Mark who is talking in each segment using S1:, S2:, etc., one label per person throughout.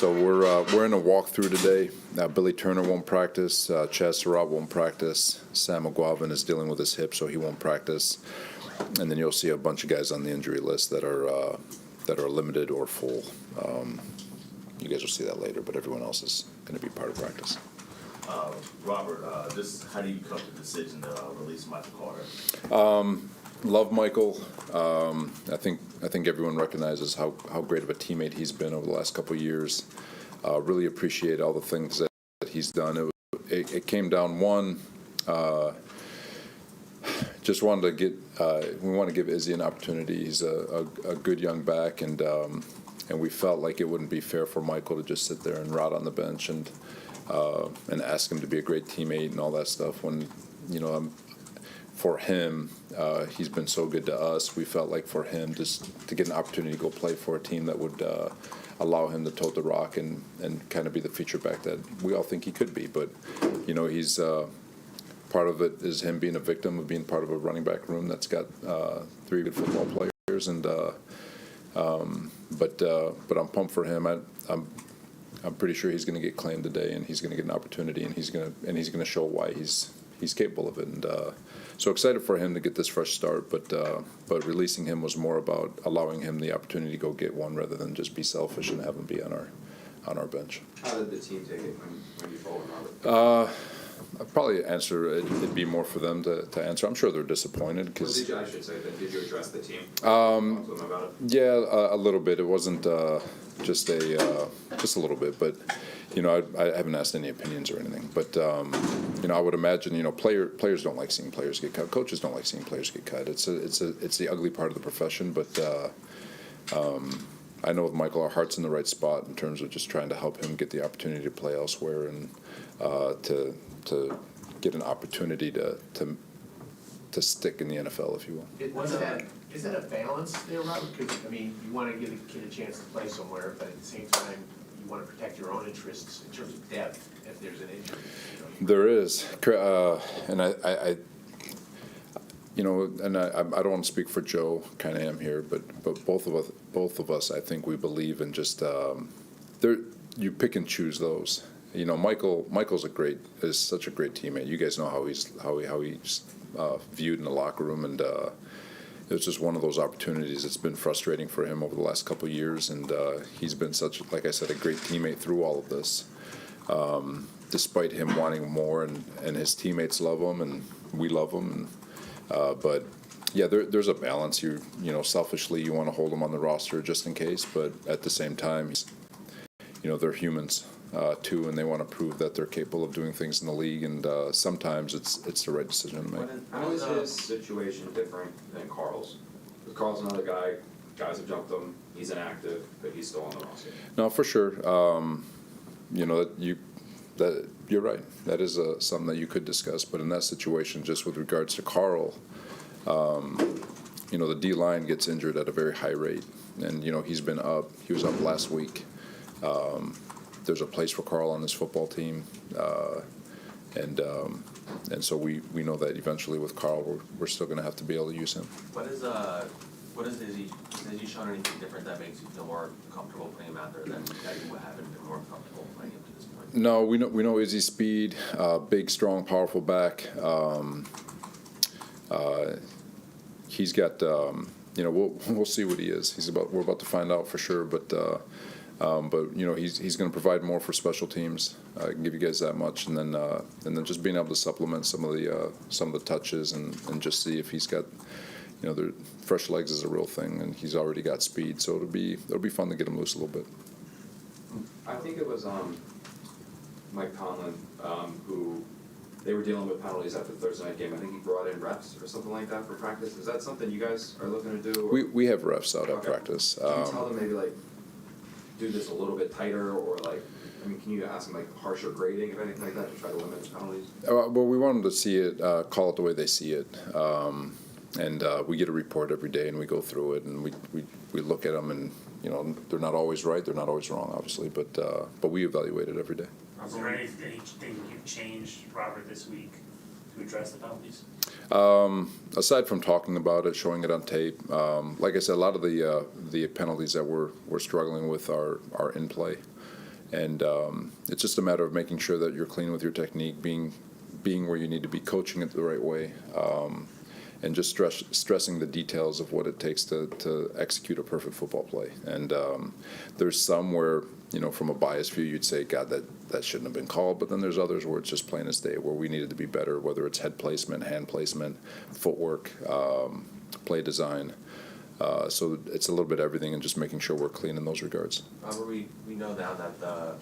S1: So we're in a walkthrough today. Billy Turner won't practice. Chaz Surratt won't practice. Sam McGuavin is dealing with his hip, so he won't practice. And then you'll see a bunch of guys on the injury list that are limited or full. You guys will see that later, but everyone else is going to be part of practice.
S2: Robert, how do you come to the decision to release Michael Carter?
S1: Love Michael. I think everyone recognizes how great of a teammate he's been over the last couple of years. Really appreciate all the things that he's done. It came down one. Just wanted to get. We want to give Izzy an opportunity. He's a good young back, and we felt like it wouldn't be fair for Michael to just sit there and rot on the bench and ask him to be a great teammate and all that stuff. When for him, he's been so good to us. We felt like for him just to get an opportunity to go play for a team that would allow him to tote the rock and kind of be the feature back that we all think he could be. But he's part of it is him being a victim of being part of a running back room that's got three good football players. And but I'm pumped for him. I'm pretty sure he's going to get claimed today, and he's going to get an opportunity, and he's going to show why he's capable of it. And so excited for him to get this fresh start. But releasing him was more about allowing him the opportunity to go get one rather than just be selfish and have him be on our bench.
S3: How did the team take it when you told Robert?
S1: I'd probably answer it'd be more for them to answer. I'm sure they're disappointed because.
S3: I should say that. Did you address the team?
S1: Um,
S3: Talk to them about it?
S1: Yeah, a little bit. It wasn't just a little bit, but I haven't asked any opinions or anything. But I would imagine players don't like seeing players get cut. Coaches don't like seeing players get cut. It's the ugly part of the profession. But I know with Michael, our heart's in the right spot in terms of just trying to help him get the opportunity to play elsewhere and to get an opportunity to stick in the NFL, if you will.
S4: Is that a balance there, Robert? Because, you want to give the kid a chance to play somewhere, but at the same time, you want to protect your own interests in terms of depth if there's an injury.
S1: There is. And I don't want to speak for Joe, kind of am here, but both of us, I think we believe in just you pick and choose those. Michael's is such a great teammate. You guys know how he's viewed in the locker room, and it was just one of those opportunities. It's been frustrating for him over the last couple of years, and he's been such, like I said, a great teammate through all of this. Despite him wanting more, and his teammates love him, and we love him, but yeah, there's a balance. Selfishly, you want to hold him on the roster just in case, but at the same time, they're humans. Too, and they want to prove that they're capable of doing things in the league, and sometimes it's the right decision to make.
S3: How is his situation different than Carl's? Because Carl's another guy. Guys have jumped him. He's inactive, but he's still on the roster.
S1: No, for sure. You're right. That is something that you could discuss. But in that situation, just with regards to Carl, the D line gets injured at a very high rate, and he's been up. He was up last week. There's a place for Carl on this football team, and so we know that eventually with Carl we're still going to have to be able to use him.
S5: What is Izzy? Has he shown anything different that makes you feel more comfortable putting him out there than that you haven't been more comfortable playing him to this point?
S1: No, we know Izzy's speed, big, strong, powerful back. He's got we'll see what he is. We're about to find out for sure, but he's going to provide more for special teams. I can give you guys that much, and then just being able to supplement some of the touches and just see if he's got fresh legs is a real thing, and he's already got speed, so it'll be fun to get him loose a little bit.
S3: I think it was Mike Conlon who they were dealing with penalties after the Thursday night game. I think he brought in refs or something like that for practice. Is that something you guys are looking to do? Or?
S1: We have refs out at practice.
S3: Can you tell them maybe do this a little bit tighter, or can you ask them harsher grading, if anything like that, to try to limit the penalties?
S1: Well, we want them to see it, call it the way they see it, and we get a report every day, and we go through it, and we look at them, and they're not always right, they're not always wrong, obviously, but we evaluate it every day.
S6: Is there anything you've changed, Robert, this week to address the penalties?
S1: Aside from talking about it, showing it on tape, like I said, a lot of the penalties that we're struggling with are in play, And it's just a matter of making sure that you're clean with your technique, being where you need to be, coaching it the right way, and just stressing the details of what it takes to execute a perfect football play. And there's some where, from a biased view, you'd say, God, that shouldn't have been called. But then there's others where it's just plain as day, where we needed to be better, whether it's head placement, hand placement, footwork, play design. So it's a little bit of everything, and just making sure we're clean in those regards.
S5: Robert, we know now that the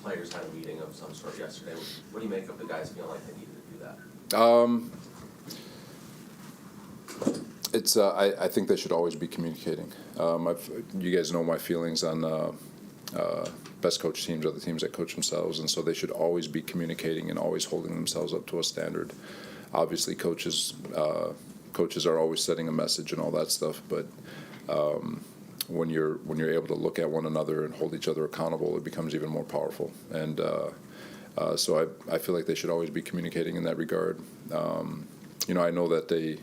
S5: players had a meeting of some sort yesterday. What do you make of the guys feeling like they needed to do that?
S1: I think they should always be communicating. You guys know my feelings on best coach teams are the teams that coach themselves, and so they should always be communicating and always holding themselves up to a standard. Obviously, coaches are always setting a message and all that stuff, but when you're able to look at one another and hold each other accountable, it becomes even more powerful. And so I feel like they should always be communicating in that regard. I know that they.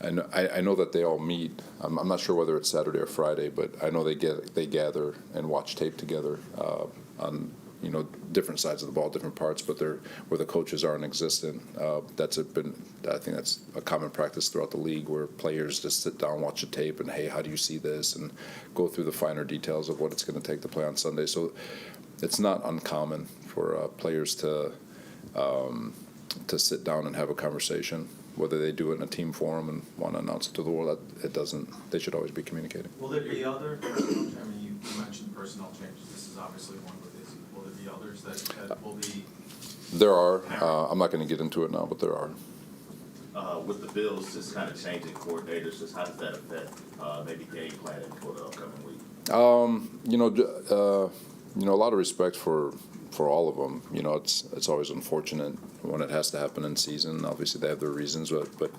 S1: I know that they all meet. I'm not sure whether it's Saturday or Friday, but I know they gather and watch tape together on different sides of the ball, different parts, but they're where the coaches aren't existent. I think that's a common practice throughout the league, where players just sit down, watch the tape, and hey, how do you see this, and go through the finer details of what it's going to take to play on Sunday. So it's not uncommon for players to sit down and have a conversation. Whether they do it in a team forum and want to announce it to the world, they should always be communicating.
S7: Will there be other personnel, I mean, you mentioned personnel changes, this is obviously one with Izzy. Will there be others that will be?
S1: There are. I'm not going to get into it now, but there are.
S2: With the Bills just kind of changing coordinators, just how does that affect maybe game planning for the upcoming week?
S1: A lot of respect for all of them. It's always unfortunate when it has to happen in season. Obviously, they have their reasons, but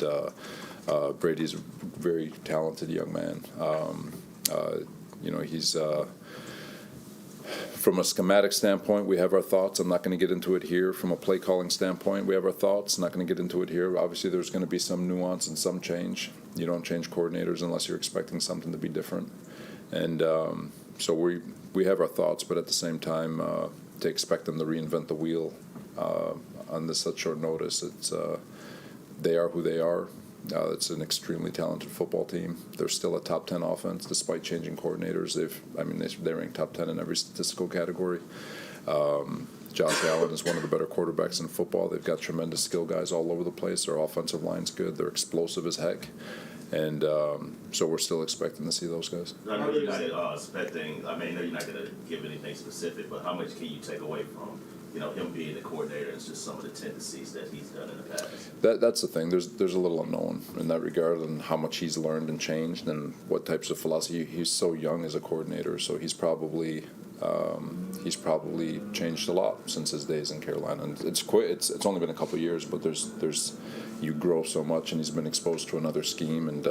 S1: Brady's a very talented young man. He's from a schematic standpoint, we have our thoughts. I'm not going to get into it here. From a play calling standpoint, we have our thoughts. Not going to get into it here. Obviously, there's going to be some nuance and some change. You don't change coordinators unless you're expecting something to be different. And so we have our thoughts, but at the same time, to expect them to reinvent the wheel on such short notice, they are who they are. It's an extremely talented football team. They're still a top 10 offense despite changing coordinators. They rank top 10 in every statistical category. Josh Allen is one of the better quarterbacks in football. They've got tremendous skill guys all over the place. Their offensive line's good. They're explosive as heck. And so we're still expecting to see those guys.
S2: I know you're not expecting, I know you're not going to give anything specific, but how much can you take away from, him being the coordinator and just some of the tendencies that he's done in the past?
S1: That's the thing. There's a little unknown in that regard, and how much he's learned and changed, and what types of philosophy. He's so young as a coordinator, so he's probably changed a lot since his days in Carolina. And it's only been a couple of years, but there's you grow so much, and he's been exposed to another scheme, and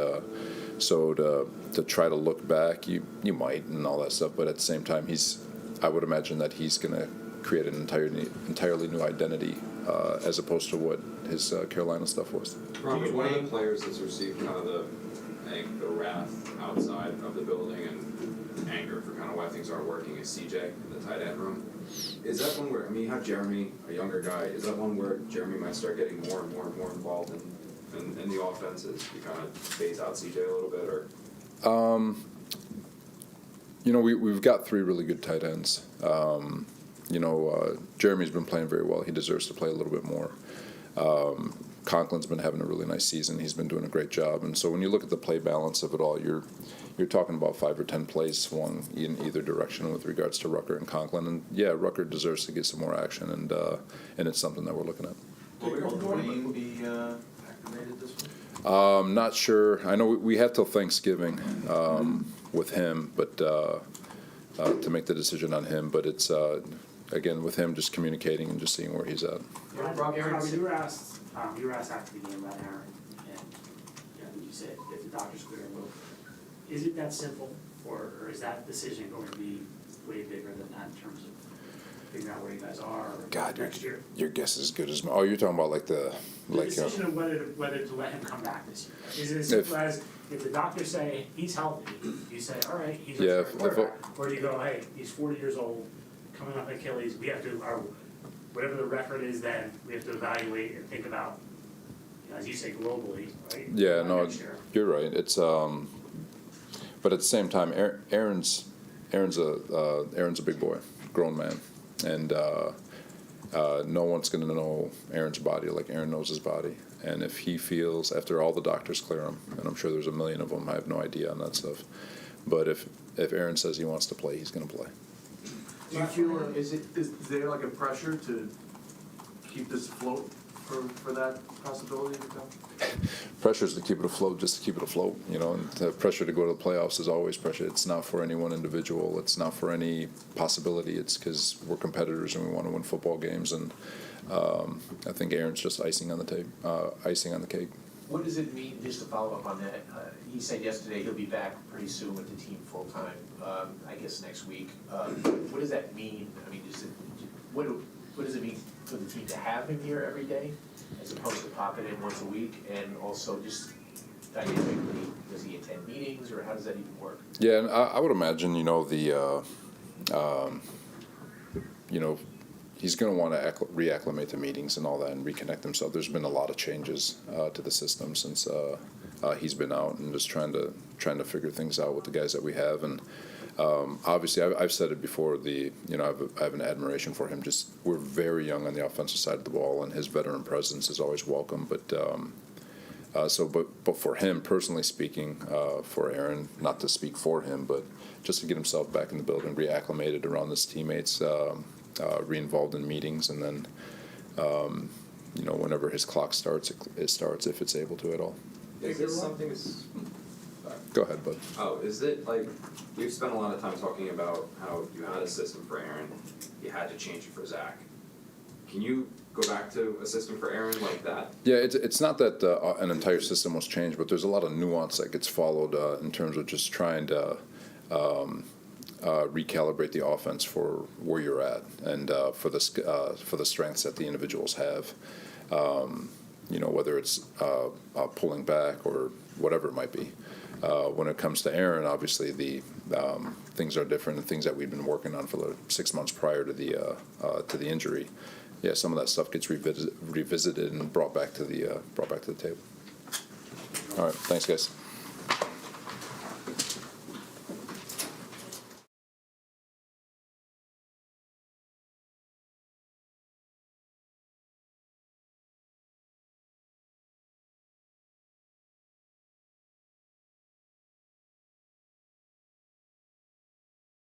S1: so to try to look back, you might and all that stuff, but at the same time, I would imagine that he's going to create an entirely new identity as opposed to what his Carolina stuff was.
S3: Robert, one of the players that's received kind of the wrath outside of the building and anger for kind of why things aren't working is CJ in the tight end room. Is that one where, you have Jeremy, a younger guy, is that one where Jeremy might start getting more and more and more involved in the offense as he kind of phase out CJ a little bit, or?
S1: We've got three really good tight ends. Jeremy's been playing very well. He deserves to play a little bit more. Conklin's been having a really nice season. He's been doing a great job. And so when you look at the play balance of it all, you're talking about 5 or 10 plays swung in either direction with regards to Rucker and Conklin. And yeah, Rucker deserves to get some more action, and it's something that we're looking at.
S7: Will Dwayne be activated this week?
S1: Not sure. I know we have till Thanksgiving with him, but to make the decision on him. But it's again with him just communicating and just seeing where he's at.
S6: Aaron, you were asked after the game about Aaron, and you said if the doctor's clear, move. Is it that simple, or is that decision going to be way bigger than that in terms of? figuring out where you guys are
S1: God,
S6: next year.
S1: your guess is as good as mine. Oh, you're talking about like
S6: The
S1: like,
S6: decision of whether to let him come back this year. Is it as simple as, if the doctors say he's healthy, you say, all right, he's
S1: Yeah,
S6: a quarterback, or do you go, hey, he's 40 years old, coming off Achilles, we have to, whatever the record is then, we have to evaluate and think about, you know, as you say, globally, right?
S1: yeah, no,
S6: Next year.
S1: you're right. It's but at the same time, Aaron's a big boy, grown man, and no one's going to know Aaron's body like Aaron knows his body. And if he feels, after all the doctors clear him, and I'm sure there's a million of them, I have no idea on that stuff. But if Aaron says he wants to play, he's going to play.
S8: Do you feel, is there like a pressure to keep this afloat for that possibility to come?
S1: Pressure is to keep it afloat, just to keep it afloat, you know, and the pressure to go to the playoffs is always pressure. It's not for any one individual. It's not for any possibility. It's because we're competitors and we want to win football games. And I think Aaron's just icing on the cake.
S4: What does it mean, just to follow up on that, he said yesterday he'll be back pretty soon with the team full-time, I guess next week. What does that mean? I mean, what does it mean for the team to have him here every day, as opposed to popping in once a week? And also just dynamically, does he attend meetings, or how does that even work?
S1: Yeah, and I would imagine, you know, he's going to want to reacclimate to meetings and all that and reconnect himself. There's been a lot of changes to the system since he's been out, and just trying to figure things out with the guys that we have. And obviously, I've said it before. I have an admiration for him. Just, we're very young on the offensive side of the ball, and his veteran presence is always welcome. But for him, personally speaking, for Aaron, not to speak for him, but just to get himself back in the building, reacclimated around his teammates, re-involved in meetings, and then, whenever his clock starts, it starts, if it's able to at all.
S3: Is this something
S1: Go ahead, bud.
S3: Oh, is it like, we've spent a lot of time talking about how you had a system for Aaron, you had to change it for Zach. Can you go back to a system for Aaron like that?
S1: Yeah, it's not that an entire system was changed, but there's a lot of nuance that gets followed in terms of just trying to recalibrate the offense for where you're at, and for the strengths that the individuals have. Whether it's pulling back or whatever it might be. When it comes to Aaron, obviously the things are different, and things that we've been working on for the 6 months prior to the injury. Yeah, some of that stuff gets revisited and brought back to the table. All right, thanks, guys.